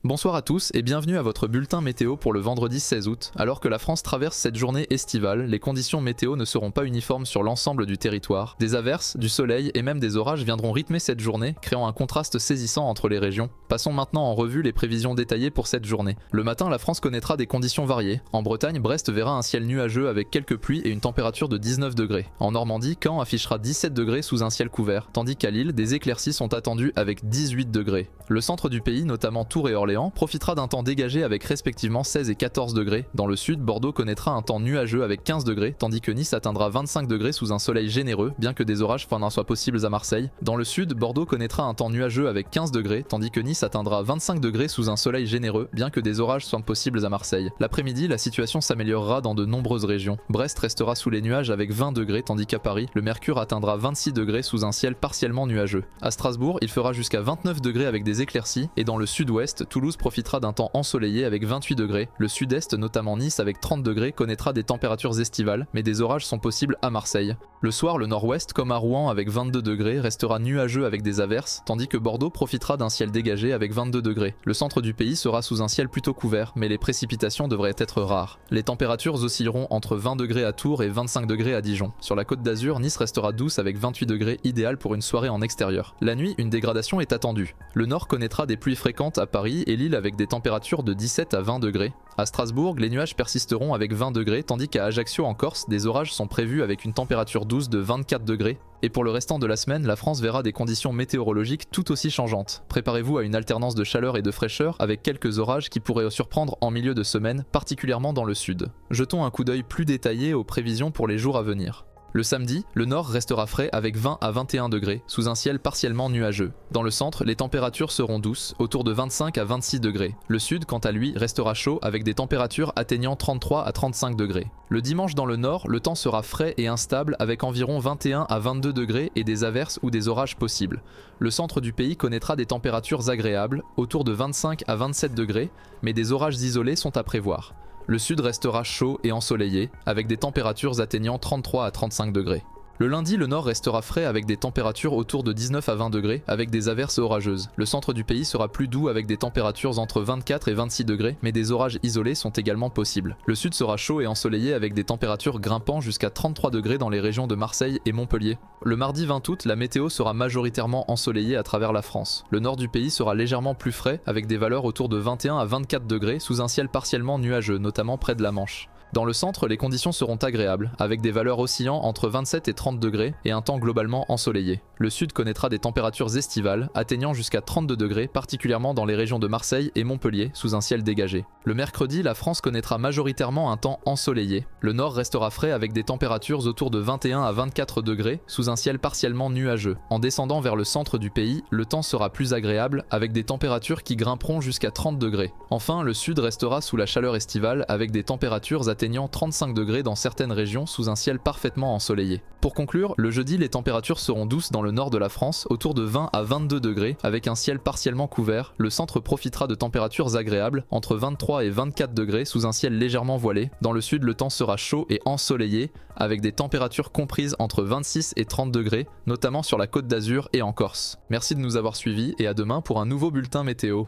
Bonsoir à tous et bienvenue à votre bulletin météo pour le vendredi 16 août. Alors que la France traverse cette journée estivale, les conditions météo ne seront pas uniformes sur l'ensemble du territoire. Des averses, du soleil et même des orages viendront rythmer cette journée, créant un contraste saisissant entre les régions. Passons maintenant en revue les prévisions détaillées pour cette journée. Le matin, la France connaîtra des conditions variées. En Bretagne, Brest verra un ciel nuageux avec quelques pluies et une température de 19 degrés. En Normandie, Caen affichera 17 degrés sous un ciel couvert, tandis qu'à Lille, des éclaircies sont attendues avec 18 degrés. Le centre du pays, notamment Tours et Orléans, profitera d'un temps dégagé avec respectivement 16 et 14 degrés. Dans le sud, Bordeaux connaîtra un temps nuageux avec 15 degrés, tandis que Nice atteindra 25 degrés sous un soleil généreux, bien que des orages fin soient possibles à Marseille. Dans le sud, Bordeaux connaîtra un temps nuageux avec 15 degrés, tandis que Nice atteindra 25 degrés sous un soleil généreux, bien que des orages soient possibles à Marseille. L'après-midi, la situation s'améliorera dans de nombreuses régions. Brest restera sous les nuages avec 20 degrés, tandis qu'à Paris, le mercure atteindra 26 degrés sous un ciel partiellement nuageux. À Strasbourg, il fera jusqu'à 29 degrés avec des éclaircies, et dans le sud-ouest, Toulouse profitera d'un temps ensoleillé avec 28 degrés. Le sud-est, notamment Nice avec 30 degrés, connaîtra des températures estivales, mais des orages sont possibles à Marseille. Le soir, le nord-ouest, comme à Rouen avec 22 degrés, restera nuageux avec des averses, tandis que Bordeaux profitera d'un ciel dégagé avec 22 degrés. Le centre du pays sera sous un ciel plutôt couvert, mais les précipitations devraient être rares. Les températures oscilleront entre 20 degrés à Tours et 25 degrés à Dijon. Sur la côte d'Azur, Nice restera douce avec 28 degrés, idéal pour une soirée en extérieur. La nuit, une dégradation est attendue. Le nord connaîtra des pluies fréquentes à Paris et Lille avec des températures de 17 à 20 degrés. À Strasbourg, les nuages persisteront avec 20 degrés, tandis qu'à Ajaccio en Corse, des orages sont prévus avec une température douce de 24 degrés. Et pour le restant de la semaine, la France verra des conditions météorologiques tout aussi changeantes. Préparez-vous à une alternance de chaleur et de fraîcheur avec quelques orages qui pourraient surprendre en milieu de semaine, particulièrement dans le sud. Jetons un coup d'œil plus détaillé aux prévisions pour les jours à venir. Le samedi, le nord restera frais avec 20 à 21 degrés, sous un ciel partiellement nuageux. Dans le centre, les températures seront douces, autour de 25 à 26 degrés. Le sud, quant à lui, restera chaud avec des températures atteignant 33 à 35 degrés. Le dimanche dans le nord, le temps sera frais et instable avec environ 21 à 22 degrés et des averses ou des orages possibles. Le centre du pays connaîtra des températures agréables, autour de 25 à 27 degrés, mais des orages isolés sont à prévoir. Le sud restera chaud et ensoleillé, avec des températures atteignant 33 à 35 degrés. Le lundi, le nord restera frais avec des températures autour de 19 à 20 degrés, avec des averses orageuses. Le centre du pays sera plus doux avec des températures entre 24 et 26 degrés, mais des orages isolés sont également possibles. Le sud sera chaud et ensoleillé avec des températures grimpant jusqu'à 33 degrés dans les régions de Marseille et Montpellier. Le mardi 20 août, la météo sera majoritairement ensoleillée à travers la France. Le nord du pays sera légèrement plus frais, avec des valeurs autour de 21 à 24 degrés sous un ciel partiellement nuageux, notamment près de la Manche. Dans le centre, les conditions seront agréables, avec des valeurs oscillant entre 27 et 30 degrés et un temps globalement ensoleillé. Le sud connaîtra des températures estivales, atteignant jusqu'à 32 degrés, particulièrement dans les régions de Marseille et Montpellier, sous un ciel dégagé. Le mercredi, la France connaîtra majoritairement un temps ensoleillé. Le nord restera frais avec des températures autour de 21 à 24 degrés, sous un ciel partiellement nuageux. En descendant vers le centre du pays, le temps sera plus agréable, avec des températures qui grimperont jusqu'à 30 degrés. Enfin, le sud restera sous la chaleur estivale, avec des températures atteignant 35 degrés dans certaines régions sous un ciel parfaitement ensoleillé. Pour conclure, le jeudi, les températures seront douces dans le nord de la France, autour de 20 à 22 degrés, avec un ciel partiellement couvert. Le centre profitera de températures agréables, entre 23 et 24 degrés, sous un ciel légèrement voilé. Dans le sud, le temps sera chaud et ensoleillé, avec des températures comprises entre 26 et 30 degrés, notamment sur la côte d'Azur et en Corse. Merci de nous avoir suivis et à demain pour un nouveau bulletin météo.